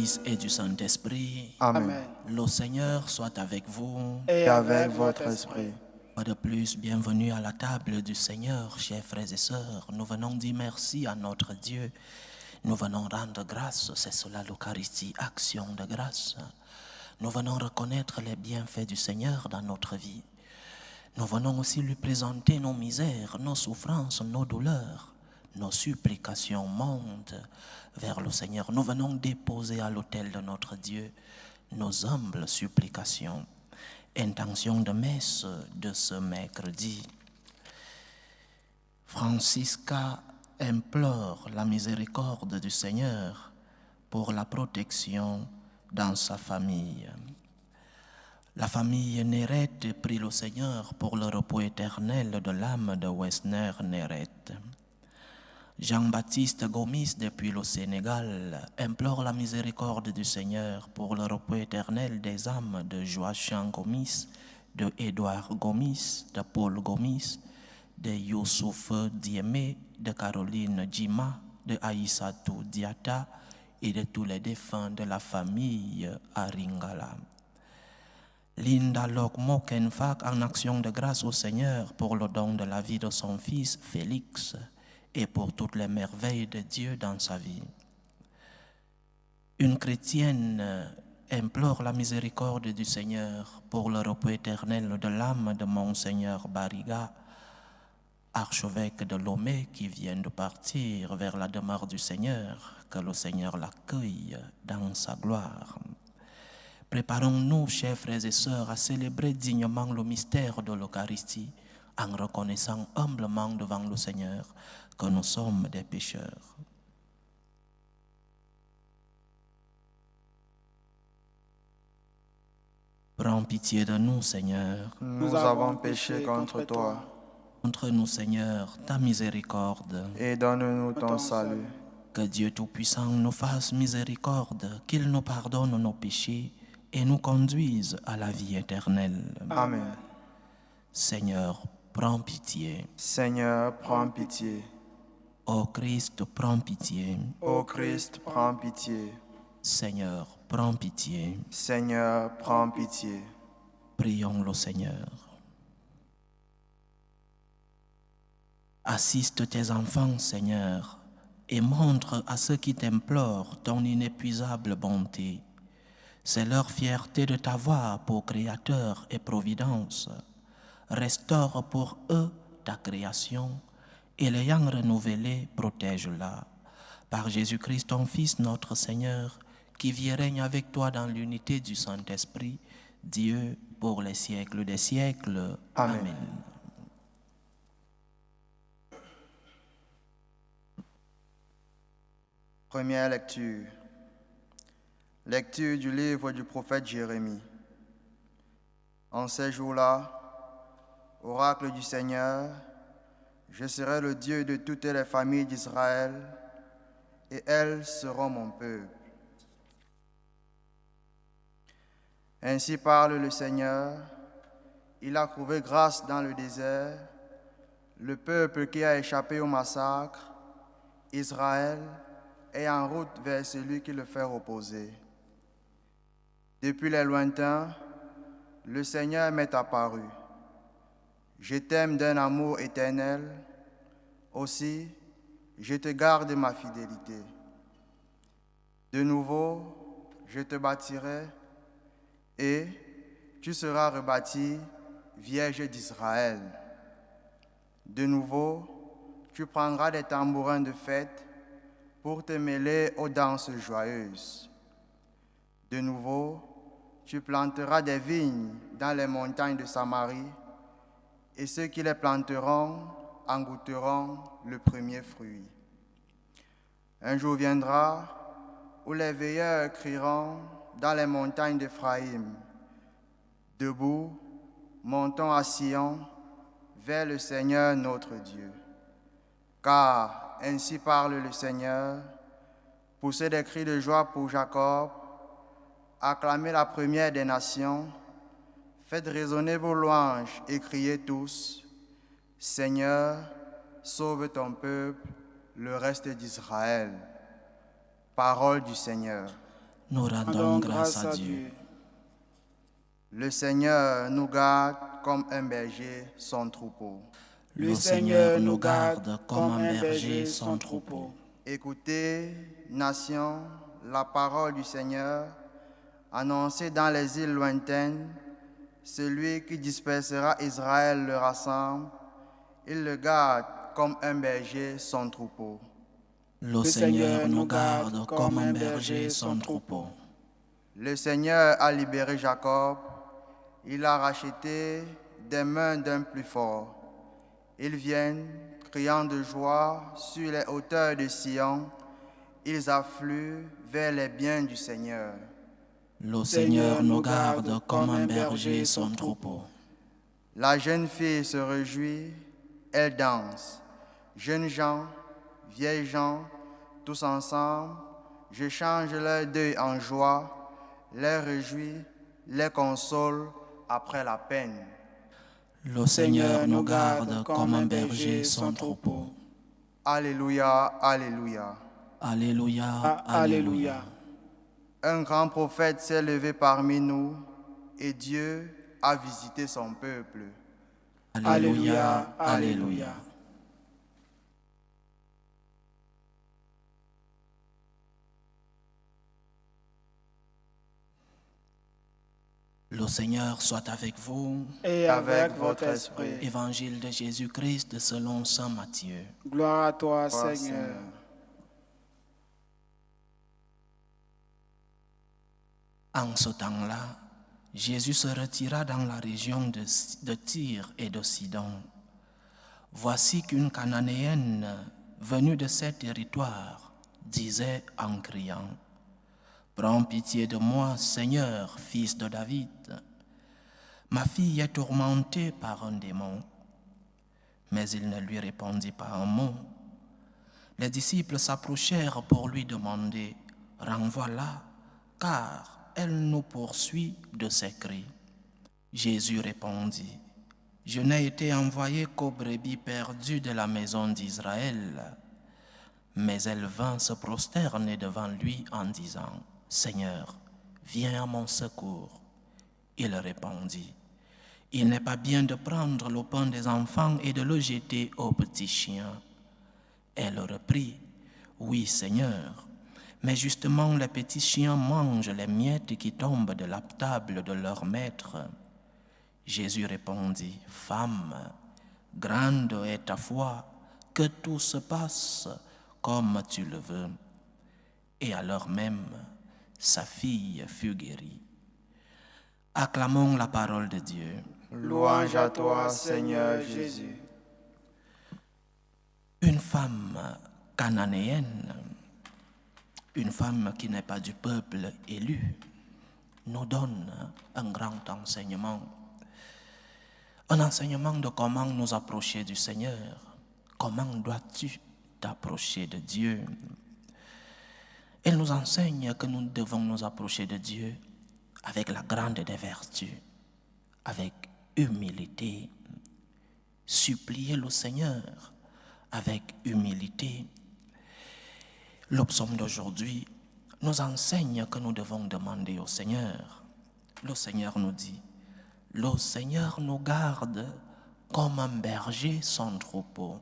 Fils et du Saint-Esprit. Amen. Le Seigneur soit avec vous. Et avec votre esprit. Fois de plus, bienvenue à la table du Seigneur, chers frères et sœurs. Nous venons dire merci à notre Dieu. Nous venons rendre grâce, c'est cela l'Eucharistie, action de grâce. Nous venons reconnaître les bienfaits du Seigneur dans notre vie. Nous venons aussi lui présenter nos misères, nos souffrances, nos douleurs. Nos supplications montent vers le Seigneur. Nous venons déposer à l'autel de notre Dieu nos humbles supplications. Intention de messe de ce mercredi. Francisca implore la miséricorde du Seigneur pour la protection dans sa famille. La famille Néret prie le Seigneur pour le repos éternel de l'âme de Wessner Néret. Jean-Baptiste Gomis, depuis le Sénégal, implore la miséricorde du Seigneur pour le repos éternel des âmes de Joachim Gomis, de Édouard Gomis, de Paul Gomis, de Youssouf Diémé, de Caroline Djima, de Aïssatou Diata et de tous les défunts de la famille Aringala. Linda Lok-Mokenfak en action de grâce au Seigneur pour le don de la vie de son fils Félix et pour toutes les merveilles de Dieu dans sa vie. Une chrétienne implore la miséricorde du Seigneur pour le repos éternel de l'âme de Monseigneur Bariga, archevêque de Lomé qui vient de partir vers la demeure du Seigneur, que le Seigneur l'accueille dans sa gloire. Préparons-nous, chers frères et sœurs, à célébrer dignement le mystère de l'Eucharistie en reconnaissant humblement devant le Seigneur que nous sommes des pécheurs. Prends pitié de nous, Seigneur. Nous avons péché contre toi. Montre-nous, Seigneur, ta miséricorde. Et donne-nous ton salut. Que Dieu Tout-Puissant nous fasse miséricorde, qu'il nous pardonne nos péchés et nous conduise à la vie éternelle. Amen. Seigneur, prends pitié. Seigneur, prends pitié. Ô Christ, prends pitié. Ô Christ, prends pitié. Seigneur, prends pitié. Seigneur, prends pitié. Prions le Seigneur. Assiste tes enfants, Seigneur, et montre à ceux qui t'implorent ton inépuisable bonté. C'est leur fierté de t'avoir pour Créateur et Providence. Restaure pour eux ta création et l'ayant renouvelée, protège-la. Par Jésus-Christ, ton Fils, notre Seigneur, qui vit et règne avec toi dans l'unité du Saint-Esprit, Dieu pour les siècles des siècles. Amen. Amen. Première lecture. Lecture du livre du prophète Jérémie. En ces jours-là, oracle du Seigneur, je serai le Dieu de toutes les familles d'Israël, et elles seront mon peuple. Ainsi parle le Seigneur, il a trouvé grâce dans le désert, le peuple qui a échappé au massacre, Israël est en route vers celui qui le fait reposer. Depuis les lointains, le Seigneur m'est apparu. Je t'aime d'un amour éternel, aussi je te garde ma fidélité. De nouveau, je te bâtirai et tu seras rebâtie, Vierge d'Israël. De nouveau, tu prendras des tambourins de fête pour te mêler aux danses joyeuses. De nouveau, tu planteras des vignes dans les montagnes de Samarie, et ceux qui les planteront en goûteront le premier fruit. Un jour viendra où les veilleurs crieront dans les montagnes d'Éphraïm, « Debout, montons à Sion, vers le Seigneur notre Dieu. » Car ainsi parle le Seigneur, poussez des cris de joie pour Jacob, acclamez la première des nations, faites résonner vos louanges et criez tous, Seigneur, sauve ton peuple, le reste d'Israël. Parole du Seigneur. Nous rendons grâce à Dieu. Le Seigneur nous garde comme un berger son troupeau. Le Seigneur nous garde comme un berger son troupeau. Écoutez, nations, la parole du Seigneur, annoncée dans les îles lointaines. Celui qui dispersera Israël le rassemble, il le garde comme un berger son troupeau. Le Seigneur nous garde comme un berger son troupeau. Le Seigneur a libéré Jacob, il l'a racheté des mains d'un plus fort. Ils viennent, criant de joie, sur les hauteurs de Sion, ils affluent vers les biens du Seigneur. Le Seigneur nous garde comme un berger son troupeau. La jeune fille se réjouit, elle danse. Jeunes gens, vieilles gens, tous ensemble, je change leur deuil en joie, les réjouis, les console après la peine. Le Seigneur nous garde comme un berger son troupeau. Alléluia, alléluia. Alléluia, alléluia. Un grand prophète s'est levé parmi nous et Dieu a visité son peuple. Alléluia, alléluia. Le Seigneur soit avec vous. Et avec votre esprit. Évangile de Jésus-Christ selon saint Matthieu. Gloire à toi, Gloire, Seigneur. En ce temps-là, Jésus se retira dans la région de Tyr et de Sidon. Voici qu'une Cananéenne venue de ces territoires disait en criant: Prends pitié de moi, Seigneur, fils de David. Ma fille est tourmentée par un démon. Mais il ne lui répondit pas un mot. Les disciples s'approchèrent pour lui demander: Renvoie-la, car elle nous poursuit de ses cris. Jésus répondit: Je n'ai été envoyé qu'aux brebis perdues de la maison d'Israël. Mais elle vint se prosterner devant lui en disant: Seigneur, viens à mon secours. Il répondit: Il n'est pas bien de prendre le pain des enfants et de le jeter aux petits chiens. Elle reprit: Oui, Seigneur, mais justement les petits chiens mangent les miettes qui tombent de la table de leur maître. Jésus répondit: Femme, grande est ta foi, que tout se passe comme tu le veux. Et à l'heure même, sa fille fut guérie. Acclamons la parole de Dieu. Louange à toi, Seigneur Jésus. Une femme cananéenne, une femme qui n'est pas du peuple élu, nous donne un grand enseignement. Un enseignement de comment nous approcher du Seigneur. Comment dois-tu t'approcher de Dieu? Elle nous enseigne que nous devons nous approcher de Dieu avec la grande des vertus, avec humilité, supplier le Seigneur avec humilité. Le psaume d'aujourd'hui nous enseigne que nous devons demander au Seigneur. Le Seigneur nous dit: Le Seigneur nous garde comme un berger son troupeau.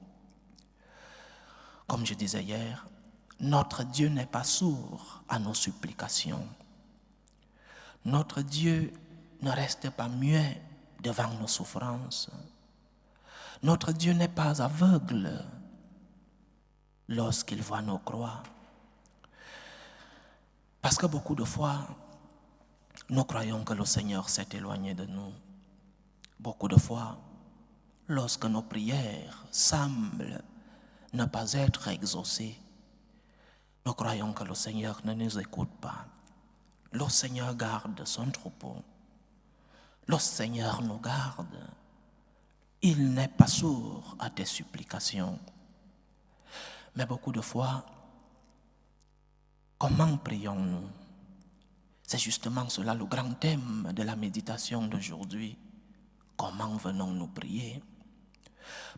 Comme je disais hier, notre Dieu n'est pas sourd à nos supplications. Notre Dieu ne reste pas muet devant nos souffrances. Notre Dieu n'est pas aveugle lorsqu'il voit nos croix. Parce que beaucoup de fois, nous croyons que le Seigneur s'est éloigné de nous. Beaucoup de fois, lorsque nos prières semblent ne pas être exaucées, nous croyons que le Seigneur ne nous écoute pas. Le Seigneur garde son troupeau. Le Seigneur nous garde. Il n'est pas sourd à tes supplications. Mais beaucoup de fois, comment prions-nous? C'est justement cela le grand thème de la méditation d'aujourd'hui. Comment venons-nous prier?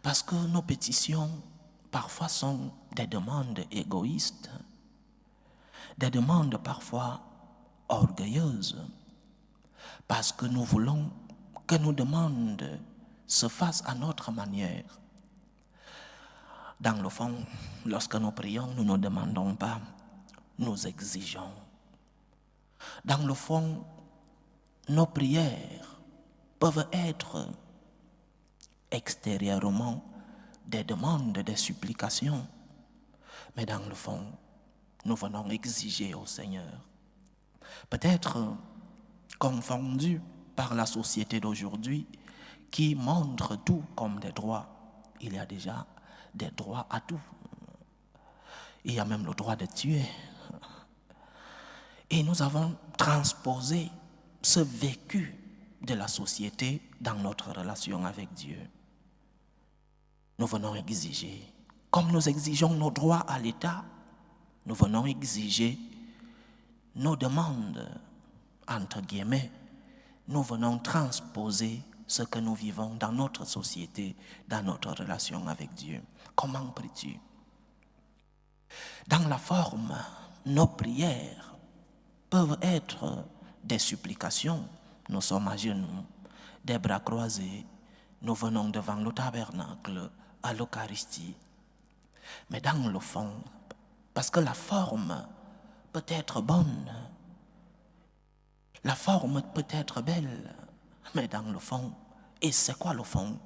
Parce que nos pétitions, parfois, sont des demandes égoïstes, des demandes parfois orgueilleuse, parce que nous voulons que nos demandes se fassent à notre manière. Dans le fond, lorsque nous prions, nous ne demandons pas, nous exigeons. Dans le fond, nos prières peuvent être extérieurement des demandes, des supplications, mais dans le fond, nous venons exiger au Seigneur. Peut-être confondus par la société d'aujourd'hui qui montre tout comme des droits. Il y a déjà des droits à tout. Il y a même le droit de tuer. Et nous avons transposé ce vécu de la société dans notre relation avec Dieu. Nous venons exiger, comme nous exigeons nos droits à l'État, nous venons exiger nos demandes, entre guillemets, nous venons transposer ce que nous vivons dans notre société, dans notre relation avec Dieu. Comment pries-tu? Dans la forme, nos prières peuvent être des supplications. Nous sommes à genoux, des bras croisés. Nous venons devant le tabernacle, à l'Eucharistie. Mais dans le fond, parce que la forme peut être bonne, la forme peut être belle, mais dans le fond, et c'est quoi le fond?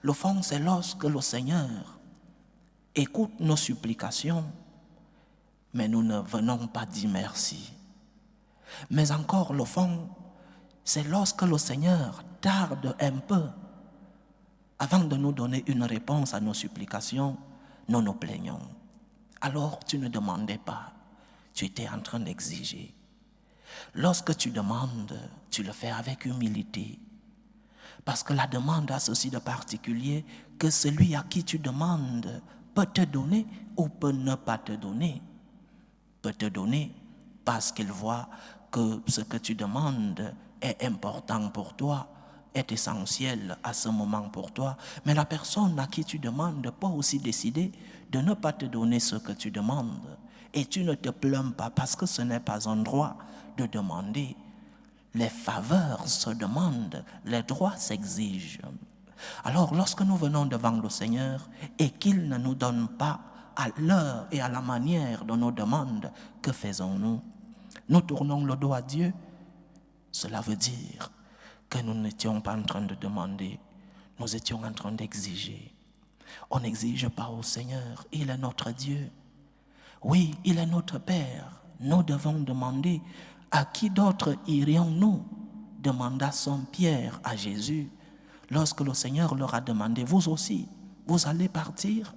Le fond, c'est lorsque le Seigneur écoute nos supplications, mais nous ne venons pas dire merci. Mais encore le fond, c'est lorsque le Seigneur tarde un peu avant de nous donner une réponse à nos supplications, nous nous plaignons. Alors tu ne demandais pas, tu étais en train d'exiger. Lorsque tu demandes, tu le fais avec humilité. Parce que la demande a ceci de particulier que celui à qui tu demandes peut te donner ou peut ne pas te donner. Peut te donner parce qu'il voit que ce que tu demandes est important pour toi, est essentiel à ce moment pour toi. Mais la personne à qui tu demandes peut aussi décider de ne pas te donner ce que tu demandes. Et tu ne te plains pas parce que ce n'est pas un droit de demander. Les faveurs se demandent, les droits s'exigent. Alors lorsque nous venons devant le Seigneur et qu'il ne nous donne pas à l'heure et à la manière de nos demandes, que faisons-nous? Nous tournons le dos à Dieu. Cela veut dire que nous n'étions pas en train de demander, nous étions en train d'exiger. On n'exige pas au Seigneur, il est notre Dieu. Oui, il est notre Père. Nous devons demander. À qui d'autre irions-nous? Demanda Saint Pierre à Jésus. Lorsque le Seigneur leur a demandé, vous aussi, vous allez partir?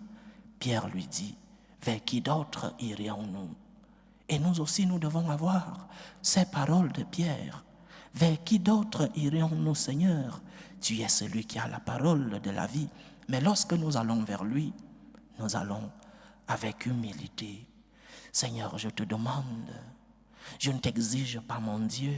Pierre lui dit, vers qui d'autre irions-nous? Et nous aussi, nous devons avoir ces paroles de Pierre. Vers qui d'autre irions-nous, Seigneur? Tu es celui qui a la parole de la vie. Mais lorsque nous allons vers lui, nous allons avec humilité. Seigneur, je te demande, je ne t'exige pas, mon Dieu.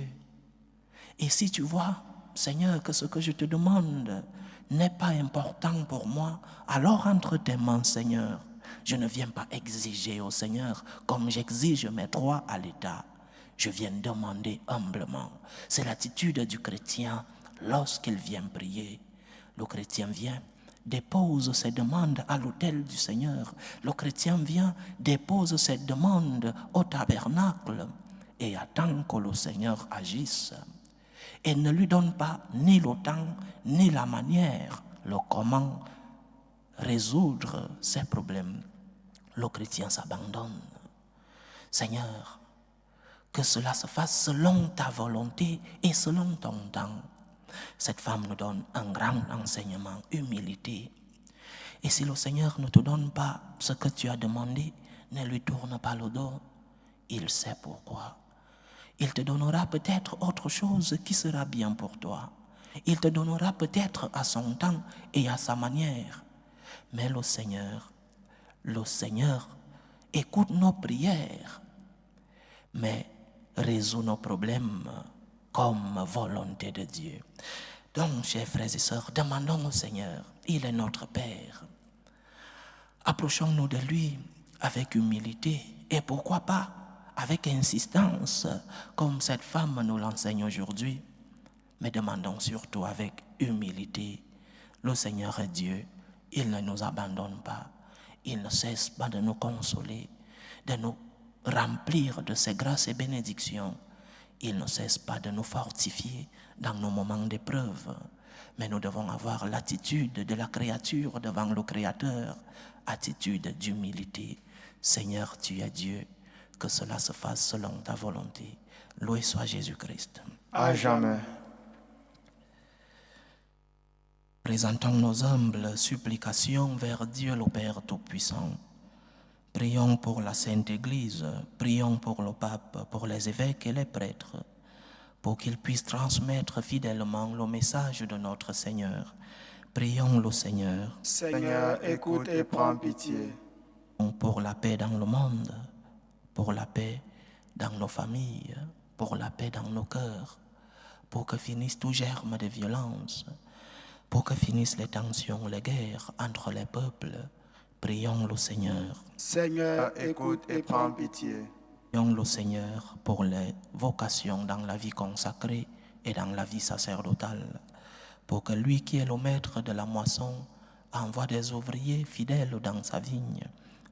Et si tu vois, Seigneur, que ce que je te demande n'est pas important pour moi, alors entre tes mains, Seigneur. Je ne viens pas exiger au Seigneur comme j'exige mes droits à l'État. Je viens demander humblement. C'est l'attitude du chrétien lorsqu'il vient prier. Le chrétien vient, dépose ses demandes à l'autel du Seigneur. Le chrétien vient, dépose ses demandes au tabernacle et attend que le Seigneur agisse. Et ne lui donne pas ni le temps, ni la manière, le comment résoudre ses problèmes. Le chrétien s'abandonne. Seigneur, que cela se fasse selon ta volonté et selon ton temps. Cette femme nous donne un grand enseignement, humilité. Et si le Seigneur ne te donne pas ce que tu as demandé, ne lui tourne pas le dos. Il sait pourquoi. Il te donnera peut-être autre chose qui sera bien pour toi. Il te donnera peut-être à son temps et à sa manière. Mais le Seigneur écoute nos prières, mais résout nos problèmes comme volonté de Dieu. Donc, chers frères et sœurs, demandons au Seigneur, il est notre Père. Approchons-nous de lui avec humilité et pourquoi pas avec insistance, comme cette femme nous l'enseigne aujourd'hui, mais demandons surtout avec humilité. Le Seigneur est Dieu, il ne nous abandonne pas, il ne cesse pas de nous consoler, de nous remplir de ses grâces et bénédictions. Il ne cesse pas de nous fortifier dans nos moments d'épreuve, mais nous devons avoir l'attitude de la créature devant le Créateur, attitude d'humilité. Seigneur, tu es Dieu, que cela se fasse selon ta volonté. Loué soit Jésus-Christ. À jamais. Présentons nos humbles supplications vers Dieu le Père Tout-Puissant. Prions pour la Sainte Église, prions pour le pape, pour les évêques et les prêtres, pour qu'ils puissent transmettre fidèlement le message de notre Seigneur. Prions le Seigneur. Seigneur, écoute et prends pitié. Pour la paix dans le monde, pour la paix dans nos familles, pour la paix dans nos cœurs, pour que finisse tout germe de violence, pour que finissent les tensions, les guerres entre les peuples. Prions le Seigneur. Seigneur, écoute et prends pitié. Prions le Seigneur pour les vocations dans la vie consacrée et dans la vie sacerdotale, pour que lui qui est le maître de la moisson envoie des ouvriers fidèles dans sa vigne.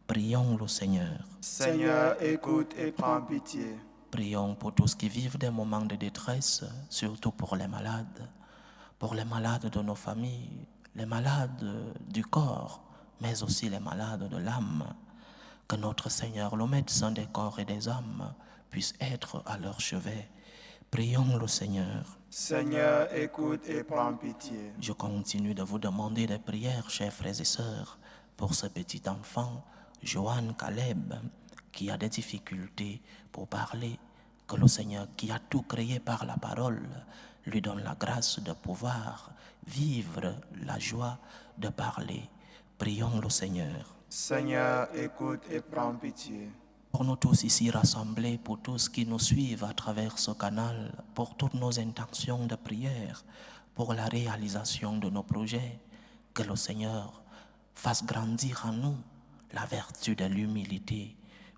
Prions le Seigneur. Seigneur, écoute et prends pitié. Prions pour tous qui vivent des moments de détresse, surtout pour les malades de nos familles, les malades du corps, mais aussi les malades de l'âme. Que notre Seigneur, le médecin des corps et des âmes, puisse être à leur chevet. Prions le Seigneur. Seigneur, écoute et prends pitié. Je continue de vous demander des prières, chers frères et sœurs, pour ce petit enfant, Johan Caleb, qui a des difficultés pour parler. Que le Seigneur, qui a tout créé par la parole, lui donne la grâce de pouvoir vivre la joie de parler. Prions le Seigneur. Seigneur, écoute et prends pitié. Pour nous tous ici rassemblés, pour tous qui nous suivent à travers ce canal, pour toutes nos intentions de prière, pour la réalisation de nos projets, que le Seigneur fasse grandir en nous la vertu de l'humilité.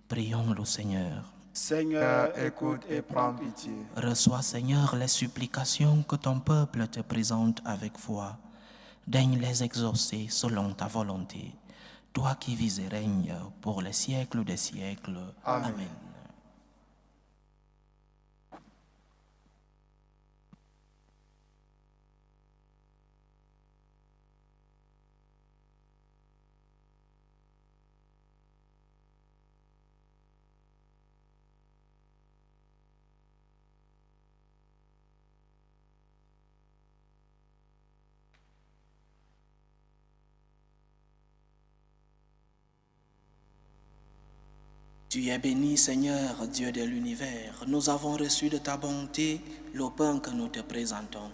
Prions le Seigneur. Seigneur, écoute et prends pitié. Reçois, Seigneur, les supplications que ton peuple te présente avec foi. Daigne les exaucer selon ta volonté. Toi qui vis et règnes pour les siècles des siècles. Amen. Amen. Tu es béni, Seigneur, Dieu de l'univers. Nous avons reçu de ta bonté le pain que nous te présentons,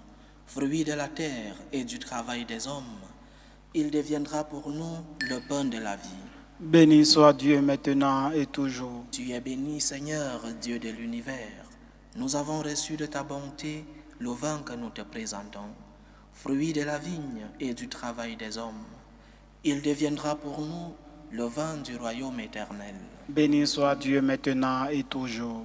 fruit de la terre et du travail des hommes. Il deviendra pour nous le pain de la vie. Béni soit Dieu maintenant et toujours. Tu es béni, Seigneur, Dieu de l'univers. Nous avons reçu de ta bonté le vin que nous te présentons, fruit de la vigne et du travail des hommes. Il deviendra pour nous le vin du royaume éternel. Béni soit Dieu maintenant et toujours.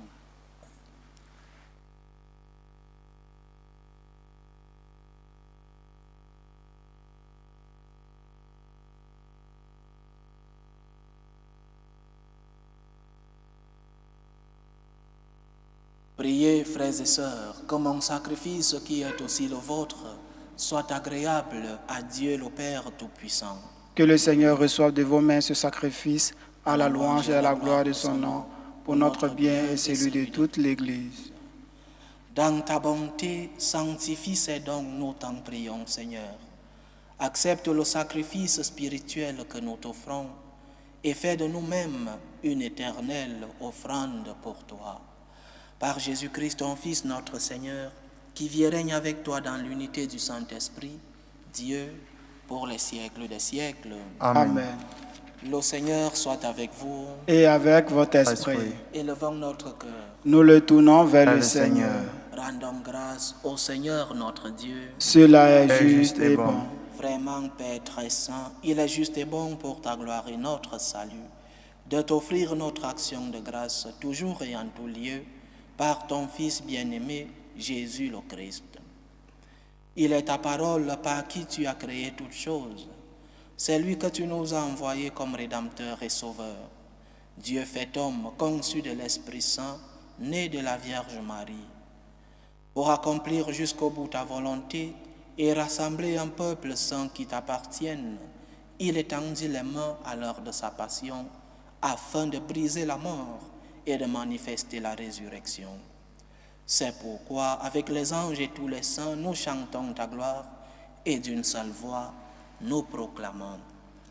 Priez, frères et sœurs, que mon sacrifice qui est aussi le vôtre soit agréable à Dieu le Père Tout-Puissant. Que le Seigneur reçoive de vos mains ce sacrifice à la louange et à la gloire de son nom, pour notre bien et celui de toute l'Église. Dans ta bonté, sanctifie ces dons, nous t'en prions, Seigneur. Accepte le sacrifice spirituel que nous t'offrons et fais de nous-mêmes une éternelle offrande pour toi. Par Jésus-Christ, ton Fils, notre Seigneur, qui vit et règne avec toi dans l'unité du Saint-Esprit, Dieu, pour les siècles des siècles. Amen. Le Seigneur soit avec vous. Et avec votre esprit, Élevons notre cœur. nous le tournons vers le Seigneur. Rendons grâce au Seigneur notre Dieu. Cela est juste et bon. Vraiment, Père très saint, il est juste et bon pour ta gloire et notre salut, de t'offrir notre action de grâce toujours et en tout lieu par ton Fils bien-aimé, Jésus le Christ. Il est ta parole par qui tu as créé toutes choses. C'est lui que tu nous as envoyé comme Rédempteur et Sauveur. Dieu fait homme, conçu de l'Esprit Saint, né de la Vierge Marie. Pour accomplir jusqu'au bout ta volonté et rassembler un peuple saint qui t'appartienne, il étendit les mains à l'heure de sa passion, afin de briser la mort et de manifester la résurrection. C'est pourquoi, avec les anges et tous les saints, nous chantons ta gloire, et d'une seule voix, nous proclamons.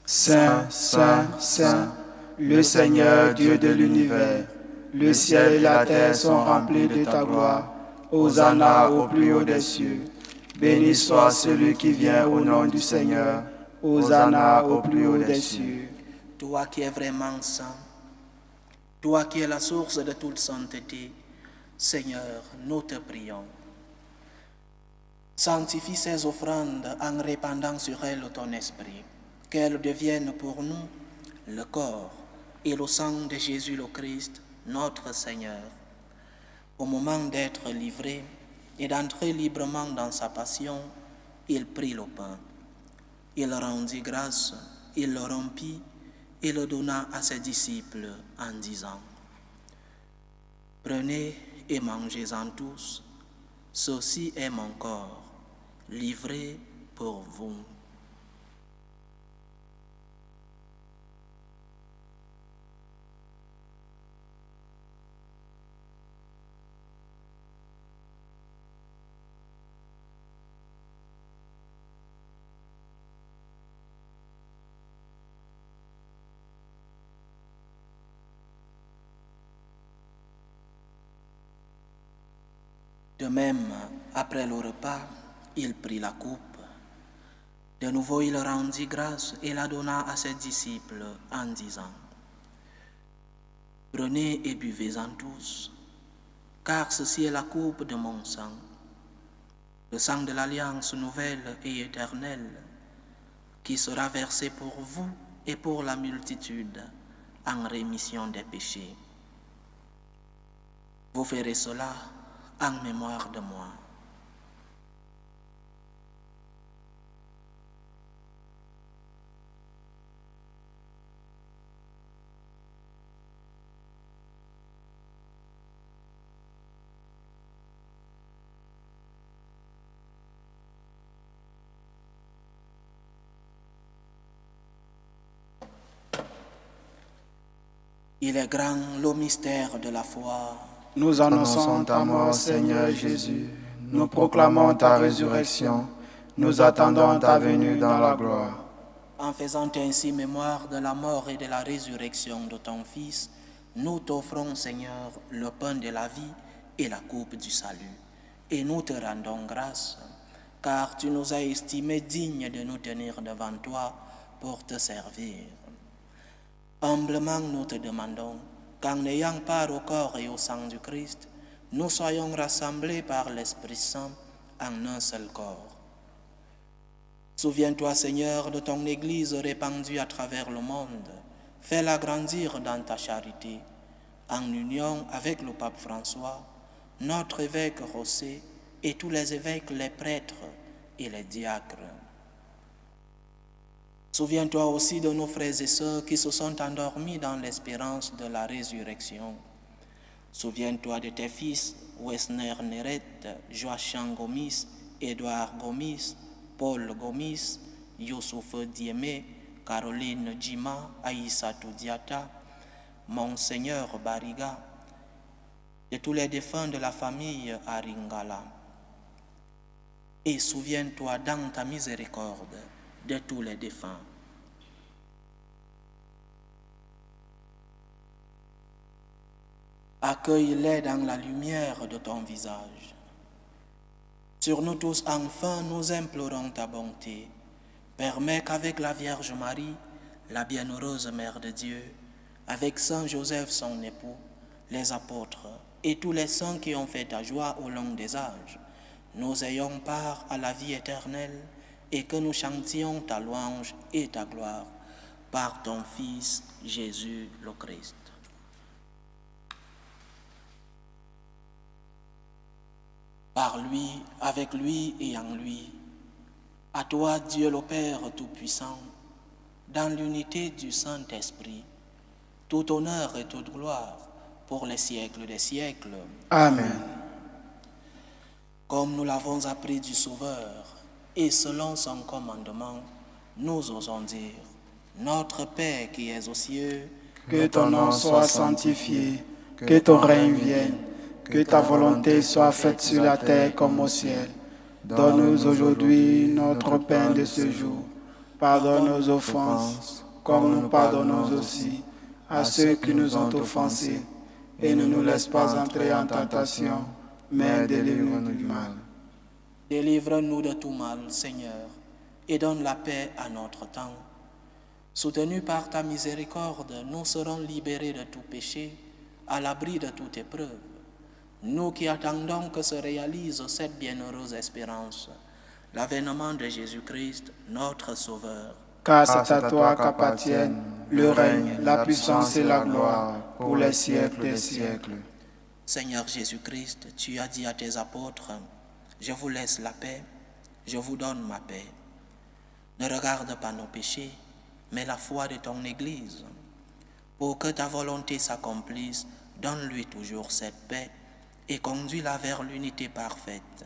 Saint, Saint, Saint, le Seigneur Dieu de l'univers, le ciel et la terre sont remplis de ta gloire. Hosanna au plus haut des cieux. Béni soit celui qui vient au nom du Seigneur. Hosanna au plus haut des cieux. Toi qui es vraiment saint, toi qui es la source de toute sainteté, Seigneur, nous te prions. Sanctifie ces offrandes en répandant sur elles ton esprit, qu'elles deviennent pour nous le corps et le sang de Jésus le Christ, notre Seigneur. Au moment d'être livré et d'entrer librement dans sa passion, il prit le pain. Il rendit grâce, il le rompit et le donna à ses disciples en disant: Prenez et mangez-en tous, ceci est mon corps, livré pour vous. De même, après le repas, il prit la coupe. De nouveau, il rendit grâce et la donna à ses disciples en disant: Prenez et buvez-en tous, car ceci est la coupe de mon sang, le sang de l'alliance nouvelle et éternelle, qui sera versé pour vous et pour la multitude en rémission des péchés. Vous ferez cela en mémoire de moi. Il est grand le mystère de la foi. Nous annonçons ta mort, Seigneur Jésus. Nous proclamons ta résurrection. Nous attendons ta venue dans la gloire. En faisant ainsi mémoire de la mort et de la résurrection de ton Fils, nous t'offrons, Seigneur, le pain de la vie et la coupe du salut. Et nous te rendons grâce, car tu nous as estimés dignes de nous tenir devant toi pour te servir. Humblement, nous te demandons qu'en ayant part au corps et au sang du Christ, nous soyons rassemblés par l'Esprit Saint en un seul corps. Souviens-toi, Seigneur, de ton Église répandue à travers le monde. Fais-la grandir dans ta charité, en union avec le pape François, notre évêque José et tous les évêques, les prêtres et les diacres. Souviens-toi aussi de nos frères et sœurs qui se sont endormis dans l'espérance de la résurrection. Souviens-toi de tes fils Wesner Neret, Joachim Gomis, Édouard Gomis, Paul Gomis, Youssouf Diémé, Caroline Djima, Aïssatou Diata, Monseigneur Bariga, de tous les défunts de la famille Aringala. Et souviens-toi dans ta miséricorde de tous les défunts. Accueille-les dans la lumière de ton visage. Sur nous tous, enfin, nous implorons ta bonté. Permets qu'avec la Vierge Marie, la bienheureuse Mère de Dieu, avec Saint Joseph son époux, les apôtres et tous les saints qui ont fait ta joie au long des âges, nous ayons part à la vie éternelle et que nous chantions ta louange et ta gloire par ton Fils Jésus le Christ. Par lui, avec lui et en lui, à toi Dieu le Père Tout-Puissant, dans l'unité du Saint-Esprit, tout honneur et toute gloire pour les siècles des siècles. Amen. Comme nous l'avons appris du Sauveur, et selon son commandement, nous osons dire, Notre Père qui es aux cieux, Que ton nom soit sanctifié, que ton règne vienne, que ta volonté soit faite sur la terre comme au ciel. Donne-nous aujourd'hui notre pain de ce jour. Pardonne nos offenses, comme nous pardonnons aussi à ceux qui nous ont offensés. Et ne nous laisse pas entrer en tentation, mais délivre-nous du mal. Délivre-nous de tout mal, Seigneur, et donne la paix à notre temps. Soutenus par ta miséricorde, nous serons libérés de tout péché, à l'abri de toute épreuve. Nous qui attendons que se réalise cette bienheureuse espérance, l'avènement de Jésus-Christ, notre Sauveur. Car c'est à toi qu'appartiennent le règne, la puissance et la gloire pour les siècles des siècles. Seigneur Jésus-Christ, tu as dit à tes apôtres, « Je vous laisse la paix, je vous donne ma paix. » Ne regarde pas nos péchés, mais la foi de ton Église. Pour que ta volonté s'accomplisse, donne-lui toujours cette paix et conduis-la vers l'unité parfaite.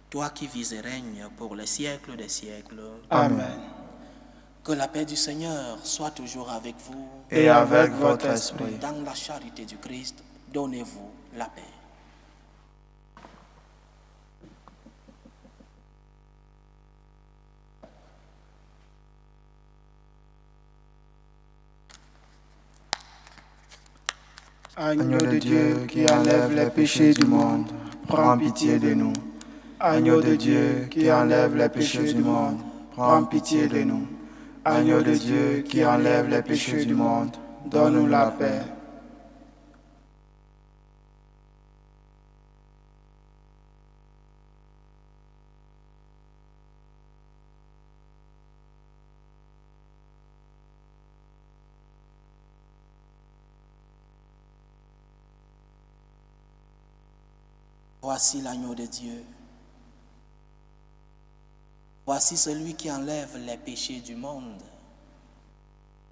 Toi qui vis et règnes pour les siècles des siècles. Amen. Que la paix du Seigneur soit toujours avec vous. Et avec votre esprit. Dans la charité du Christ, donnez-vous la paix. Agneau de Dieu qui enlève les péchés du monde, prends pitié de nous. Agneau de Dieu qui enlève les péchés du monde, prends pitié de nous. Agneau de Dieu qui enlève les péchés du monde, donne-nous la paix. Voici l'agneau de Dieu. Voici celui qui enlève les péchés du monde.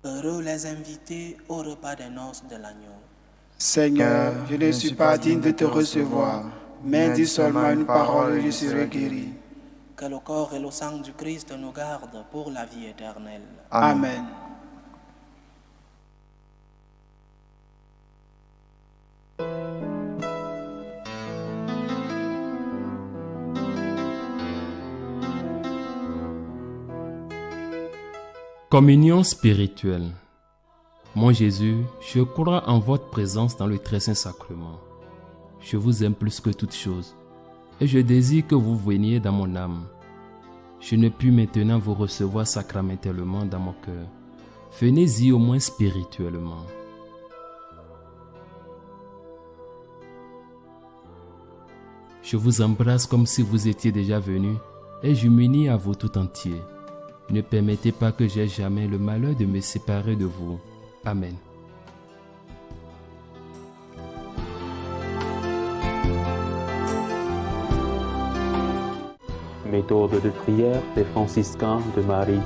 Heureux les invités au repas des noces de l'agneau. Seigneur, je ne suis pas digne de te recevoir, mais dis seulement une parole et je serai guéri. Que le corps et le sang du Christ nous gardent pour la vie éternelle. Amen. Communion spirituelle. Mon Jésus, je crois en votre présence dans le très saint sacrement. Je vous aime plus que toute chose et je désire que vous veniez dans mon âme. Je ne puis maintenant vous recevoir sacramentellement dans mon cœur. Venez-y au moins spirituellement. Je vous embrasse comme si vous étiez déjà venu et je m'unis à vous tout entier. Ne permettez pas que j'aie jamais le malheur de me séparer de vous. Amen. Méthode de prière des franciscains de Marie.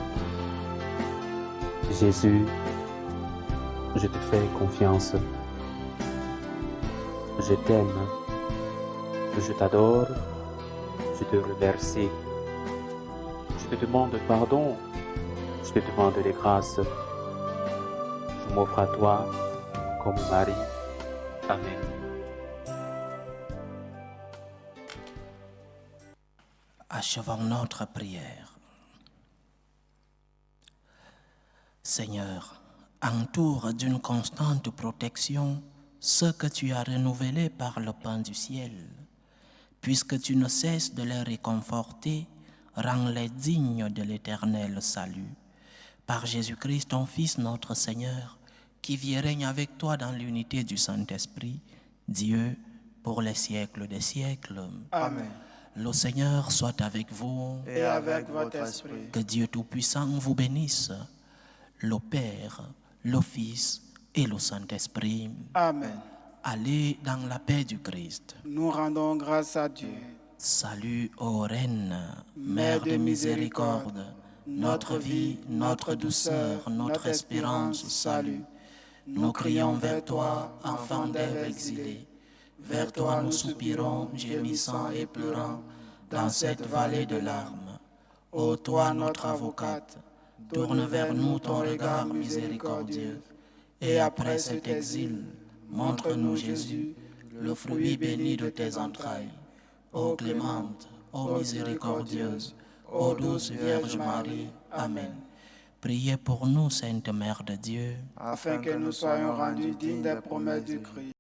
Jésus, je te fais confiance. Je t'aime. Je t'adore. Je te remercie. Je te demande pardon, je te demande des grâces. Je m'offre à toi comme Marie. Amen. Achevons notre prière. Seigneur, entoure d'une constante protection ceux que tu as renouvelés par le pain du ciel. Puisque tu ne cesses de les réconforter, rends-les dignes de l'éternel salut. Par Jésus-Christ, ton Fils, notre Seigneur, qui vit et règne avec toi dans l'unité du Saint-Esprit, Dieu, pour les siècles des siècles. Amen. Le Seigneur soit avec vous. Et avec votre esprit. Que Dieu Tout-Puissant vous bénisse, le Père, le Fils et le Saint-Esprit. Amen. Allez dans la paix du Christ. Nous rendons grâce à Dieu. Salut, ô Reine, Mère de miséricorde, notre vie, notre douceur, notre espérance, salut. Nous crions vers toi, enfant d'Ève exilée. Vers toi nous soupirons, gémissant et pleurant, dans cette vallée de larmes. Ô toi, notre avocate, tourne vers nous ton regard miséricordieux. Et après cet exil, montre-nous Jésus, le fruit béni de tes entrailles. Ô clémente, ô miséricordieuse, ô douce Vierge Marie. Amen. Priez pour nous, Sainte Mère de Dieu, afin que nous soyons rendus dignes des promesses du Christ.